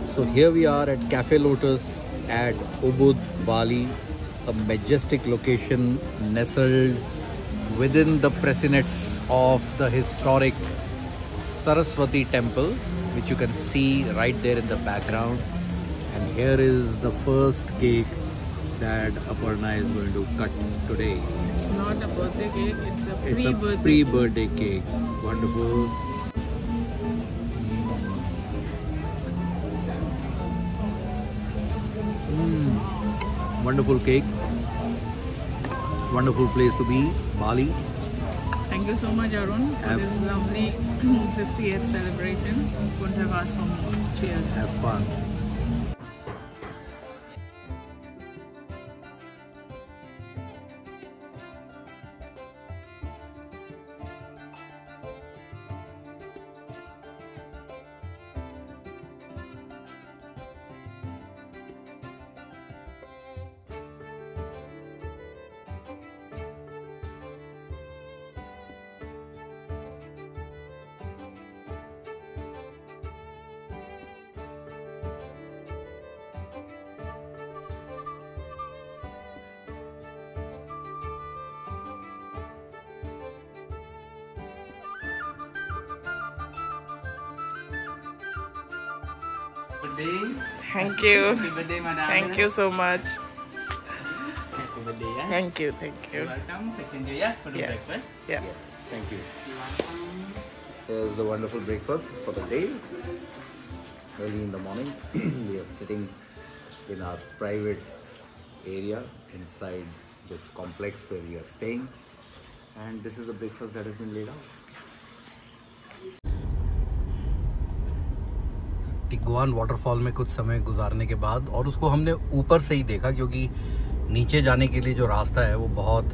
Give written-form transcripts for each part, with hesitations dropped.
So here we are at Cafe Lotus at Ubud, Bali, a majestic location nestled within the precincts of the historic Saraswati temple, which you can see right there in the background. And here is the first cake that Aparna is going to cut today. It's not a birthday cake, it's a pre-birthday cake. Wonderful. Wonderful cake. Wonderful place to be, Bali. Thank you so much, Arun, for this lovely 50th celebration. Couldn't have asked for more. Cheers. Have fun. Thank you. Happy birthday, madam. Thank you so much. Happy birthday, yeah. Thank you. You're welcome. Please enjoy, yeah, for the breakfast. Yeah. Yes, thank you. You're welcome. Here's the wonderful breakfast for the day. Early in the morning, we are sitting in our private area inside this complex where we are staying. And this is the breakfast that has been laid out. Tiguan waterfall में कुछ समय गुजारने के बाद, और उसको हमने ऊपर से ही देखा क्योंकि नीचे जाने के लिए जो रास्ता है वो बहुत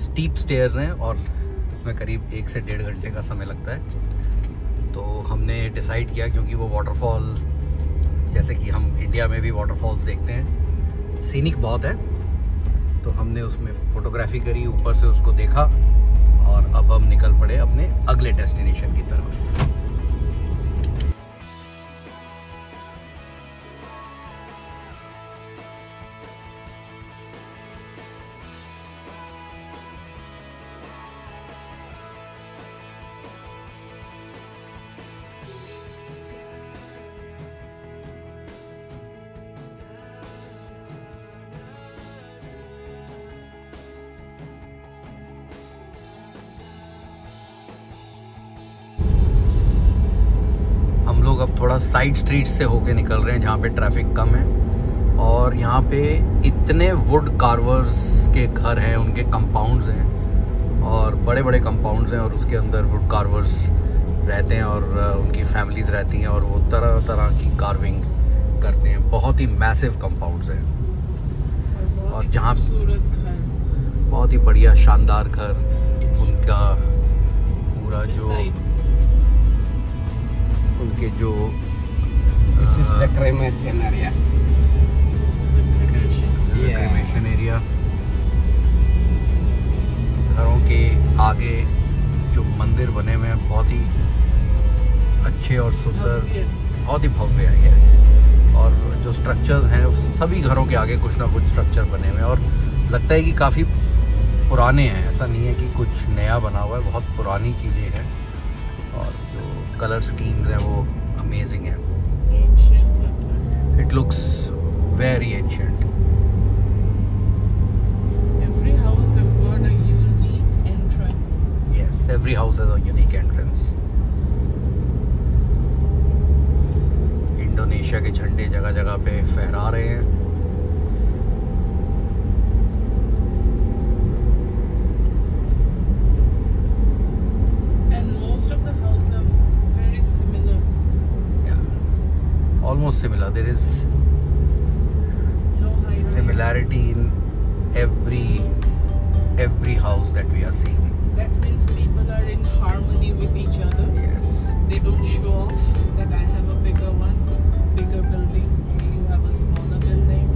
स्टीप स्टेयर्स हैं और उसमें करीब 1 से 1.5 घंटे का समय लगता है। तो हमने डिसाइड किया, क्योंकि वो वाटरफॉल जैसे कि हम इंडिया में भी वाटरफॉल्स देखते हैं, सीनिक बहुत है, तो हमने उसमें फ़ोटोग्राफी करी, ऊपर से उसको देखा और अब हम निकल पड़े अपने अगले डेस्टिनेशन की तरफ। अब थोड़ा साइड स्ट्रीट से होके निकल रहे हैं जहाँ पे ट्रैफिक कम है, और यहाँ पे इतने वुड कार्वर्स के घर हैं, उनके कंपाउंड्स हैं और बड़े बड़े कंपाउंड्स हैं और उसके अंदर वुड कार्वर्स रहते हैं और उनकी फैमिलीज रहती हैं और वो तरह तरह की कार्विंग करते हैं। बहुत ही मैसिव कंपाउंड्स हैं और जहाँ बहुत ही बढ़िया शानदार घर, उनका पूरा जो उनके जो This is the cremation area. This is the cremation area. घरों के आगे जो मंदिर बने हुए हैं बहुत ही अच्छे और सुंदर, बहुत ही भव्य है। यस, और जो स्ट्रक्चर्स हैं सभी घरों के आगे कुछ ना कुछ स्ट्रक्चर बने हुए हैं और लगता है कि काफ़ी पुराने हैं, ऐसा नहीं है कि कुछ नया बना हुआ है, बहुत पुरानी चीज़ें हैं और जो कलर स्कीम्स हैं वो अमेजिंग है। It looks very ancient. Every house have got a unique entrance. Yes, every house has a unique entrance. Indonesia के झंडे जगह जगह पे फहरा रहे हैं। Almost similar. There is No high rise. similarity in every house that we are seeing. That means people are in harmony with each other. Yes. They don't show off that I have a bigger one, bigger building. You have a smaller building.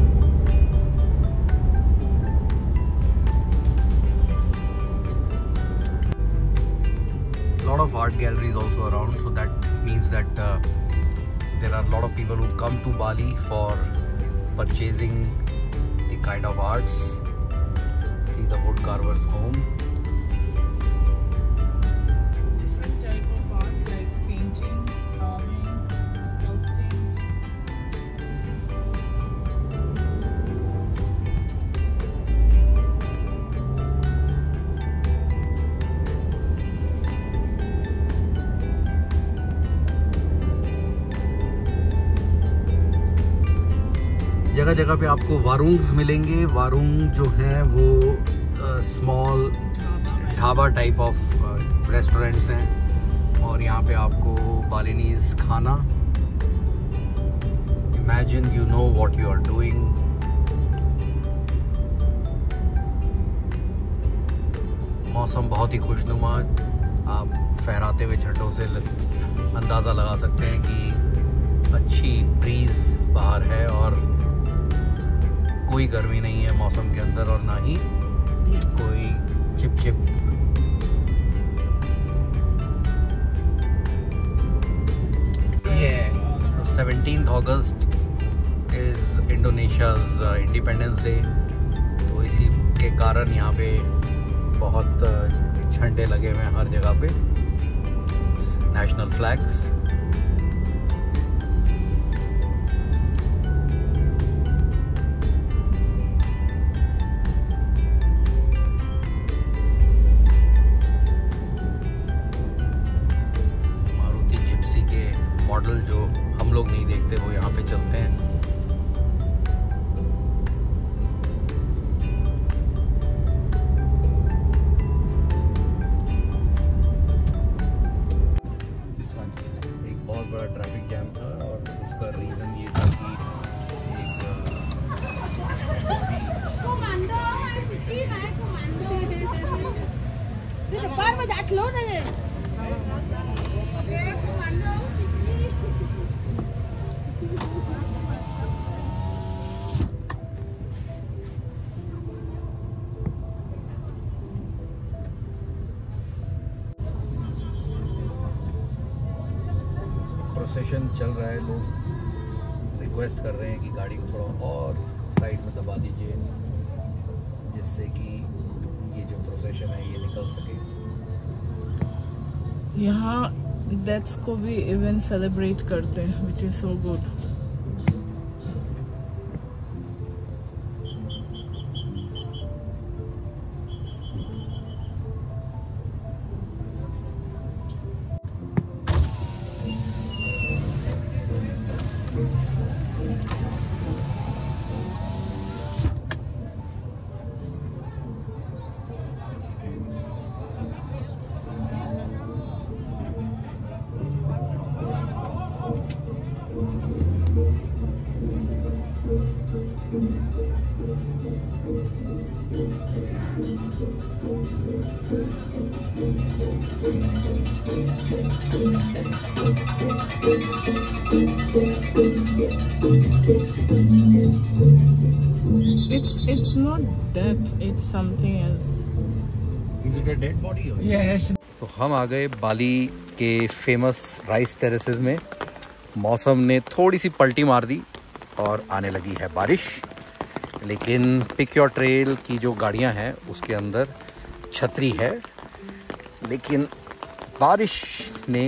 A lot of art galleries also around, so that means that there are a lot of people who come to Bali for purchasing the kind of arts. See the wood carver's home. Different type of art like painting, carving, sculpting. जगह जगह पे आपको वारुंग्स मिलेंगे। Warung जो हैं वो small dhaba type of restaurants हैं और यहाँ पे आपको बालिनीज खाना। Imagine you know what you are doing. मौसम बहुत ही खुशनुमा, आप फहराते हुए झंडों से अंदाज़ा लगा सकते हैं कि अच्छी ब्रीज बाहर है और कोई गर्मी नहीं है मौसम के अंदर और ना ही कोई चिपचिप। Yeah. 17th August is Indonesia's Independence Day, तो इसी के कारण यहाँ पे बहुत झंडे लगे हुए हैं हर जगह पे, नेशनल फ्लैग्स। मॉडल जो हम लोग नहीं देखते वो यहाँ पे चलते हैं। एक बहुत बड़ा ट्रैफिक जैम था और उसका रीज़न ये था कि प्रोसेशन चल रहा है, लोग रिक्वेस्ट कर रहे हैं कि गाड़ी को थोड़ा और साइड में दबा दीजिए जिससे कि ये जो प्रोसेशन है ये निकल सके। यहाँ डेथ्स को भी इवन सेलिब्रेट करते हैं, which is so good. It's not death, it's something else. Is it a dead body? Yes. तो हम आ गए बाली के फेमस राइस टेरेसेस में। मौसम ने थोड़ी सी पलटी मार दी और आने लगी है बारिश, लेकिन पिक योर ट्रेल की जो गाड़ियां हैं उसके अंदर छतरी है। लेकिन बारिश ने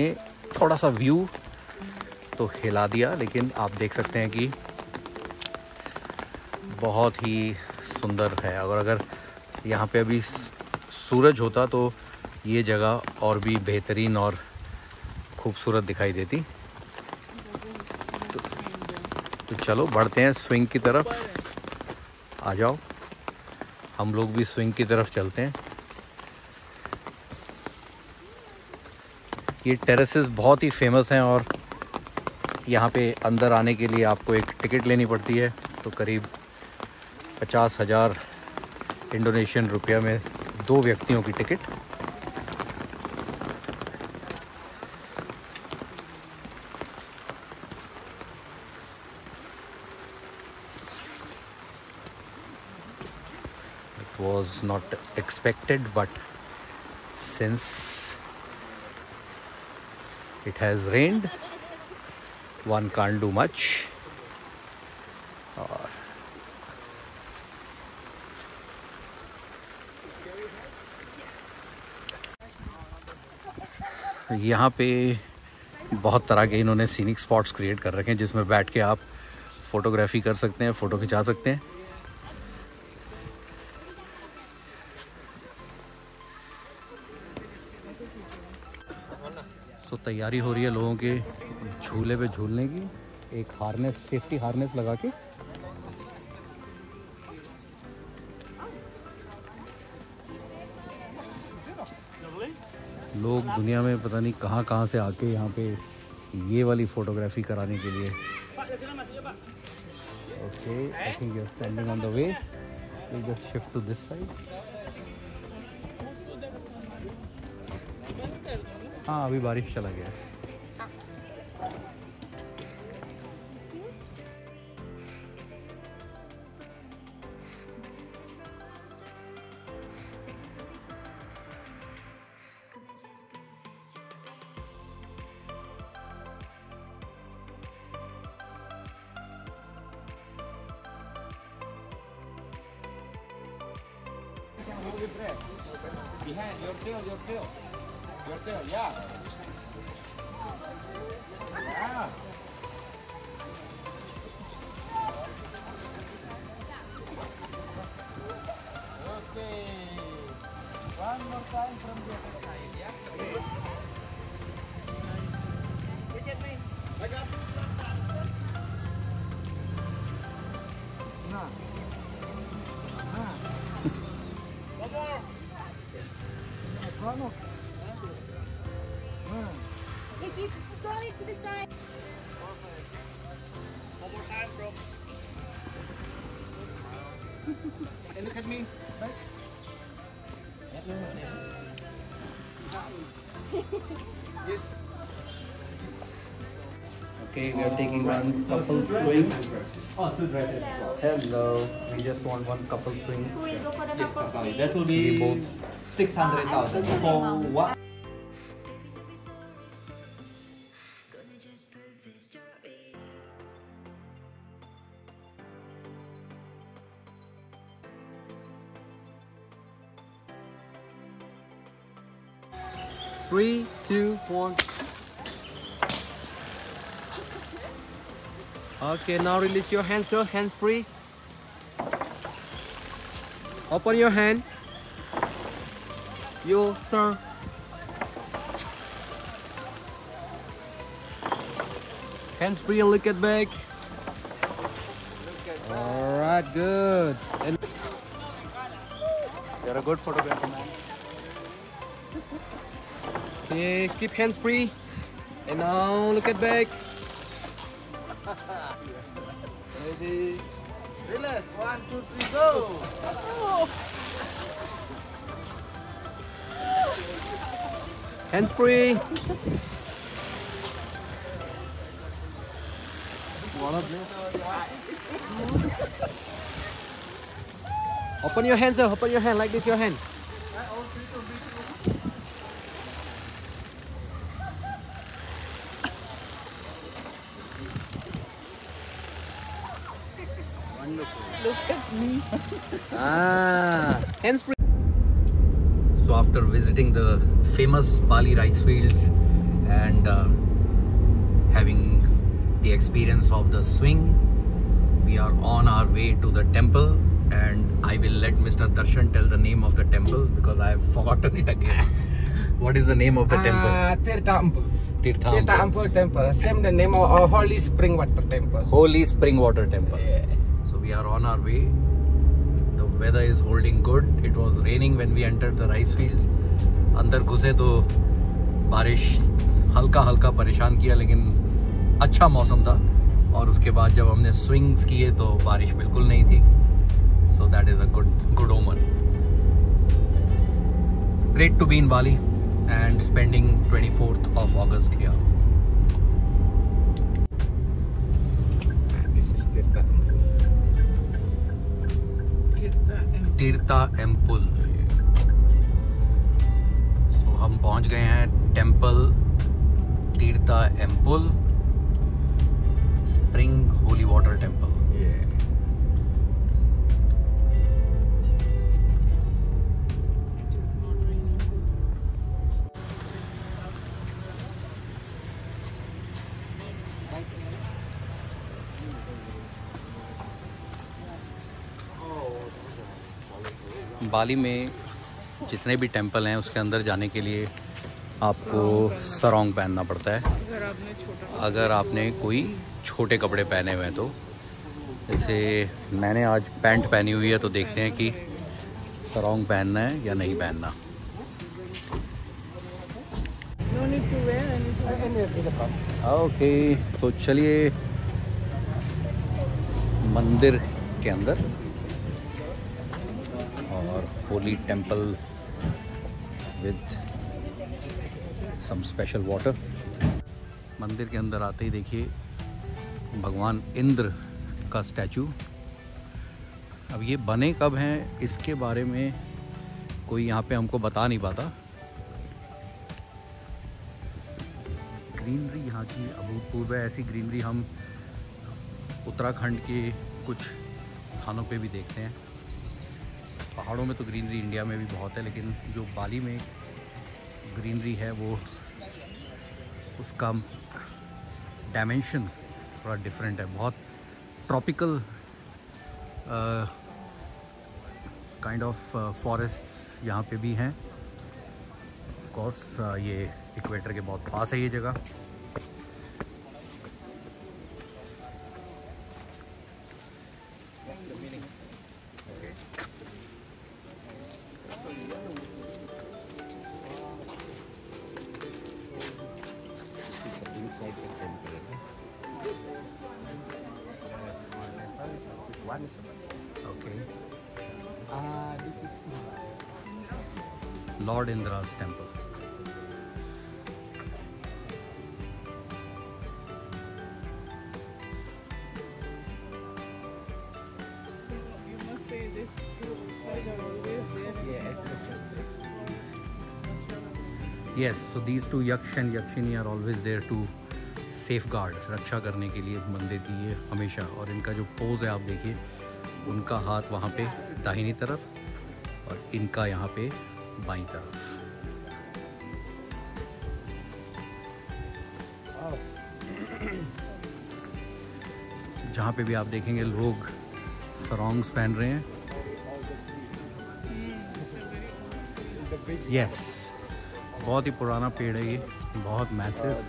थोड़ा सा व्यू तो हिला दिया, लेकिन आप देख सकते हैं कि बहुत ही सुंदर है। और अगर यहाँ पे अभी सूरज होता तो ये जगह और भी बेहतरीन और खूबसूरत दिखाई देती। तो चलो बढ़ते हैं स्विंग की तरफ। आ जाओ, हम लोग भी स्विंग की तरफ चलते हैं। ये टेरेसेस बहुत ही फेमस हैं और यहाँ पे अंदर आने के लिए आपको एक टिकट लेनी पड़ती है, तो करीब 50,000 इंडोनेशियन रुपया में 2 व्यक्तियों की ticket. It was not expected, but since it has rained, one can't do much. और यहाँ पे बहुत तरह के इन्होंने सीनिक स्पॉट्स क्रिएट कर रखे हैं जिसमें बैठ के आप फोटोग्राफी कर सकते हैं, फ़ोटो खिंचा सकते हैं। सो तैयारी हो रही है लोगों के झूले पे झूलने की, एक हार्नेस, सेफ्टी हार्नेस लगा के। लोग दुनिया में पता नहीं कहाँ से आके यहाँ पे ये वाली फोटोग्राफी कराने के लिए। Okay, I think you are standing on the way, you just shift to this side. हाँ, अभी बारिश चला गया। Behind your tail, yeah. Yeah. Okay. One more time from the other side, yeah. Look at me. Back up. No. One more. If you scroll it to the side. One more time, bro. Hey, look at me. Right? Yes. Okay, we are taking one couple swing. Oh, 2 dresses. Hello, we just want one couple swing. Who will go for the Yes, couple swing? that will We be both 600,000 for what? Three, two, one. Okay, now release your hands, sir. Hands free. Open your hand. You, sir. Hands free and look at back. Alright, good. And You're a good photographer, man. okay, keep hands free. And now look at back. Ready? Relax. 1, 2, 3, go. Hands free. Open your hands up. Open your hand like this. Your hand. Hands free. So after visiting the famous Bali rice fields and having the experience of the swing, we are on our way to the temple, and I will let Mr. Darshan tell the name of the temple because I have forgotten it again. What is the name of the temple? Tirtha Ampul. Tirtha Tirtha Ampul. Ampul Temple. Same the name of Holy Spring Water Temple. Holy Spring Water Temple. Yeah. So we are on our way. The weather is holding good. It was raining when we entered the rice fields. अंदर घुसे तो बारिश हल्का हल्का परेशान किया, लेकिन अच्छा मौसम था। और उसके बाद जब हमने स्विंग्स किए तो बारिश बिल्कुल नहीं थी। So that is a good omen. It's great to be in Bali and spending 24th of August here. This is Tirtha Ampul. Tirta Empul. So हम पहुंच गए हैं temple Tirta Empul, spring holy water temple. Bali में जितने भी temple हैं उसके अंदर जाने के लिए आपको सरोंग पहनना पड़ता है अगर आपने कोई छोटे कपड़े पहने हुए हैं तो। जैसे मैंने आज पैंट पहनी हुई है तो देखते हैं कि सरोंग पहनना है या नहीं पहनना। ओके तो चलिए मंदिर के अंदर और holy temple with some special water. मंदिर के अंदर आते ही देखिए भगवान इंद्र का स्टैचू। अब ये बने कब हैं इसके बारे में कोई यहाँ पे हमको बता नहीं पाता। ग्रीनरी यहाँ की अभूतपूर्व है। ऐसी ग्रीनरी हम उत्तराखंड के कुछ स्थानों पे भी देखते हैं। पहाड़ों में तो ग्रीनरी इंडिया में भी बहुत है, लेकिन जो बाली में ग्रीनरी है वो उसका डायमेंशन थोड़ा डिफरेंट है। बहुत ट्रॉपिकल काइंड ऑफ फॉरेस्ट्स यहाँ पे भी हैं। ऑफ कोर्स ये इक्वेटर के बहुत पास है ये जगह। This is Lord Indra's temple. You must say this two outside are always there. yes. Yes, so these two Yaksh and Yakshini are always there to safeguard, रक्षा करने के लिए मंदिर की ये हमेशा। और इनका जो पोज है आप देखिए, उनका हाथ वहाँ पे दाहिनी तरफ और इनका यहाँ पे बाईं तरफ। जहाँ पे भी आप देखेंगे लोग सरोंग्स पहन रहे हैं। यस, बहुत ही पुराना पेड़ है ये, बहुत मैसिव।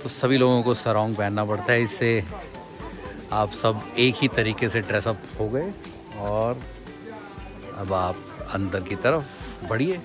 तो सभी लोगों को सरोंग पहनना पड़ता है, इससे आप सब एक ही तरीके से ड्रेसअप हो गए और अब आप अंदर की तरफ बढ़िए।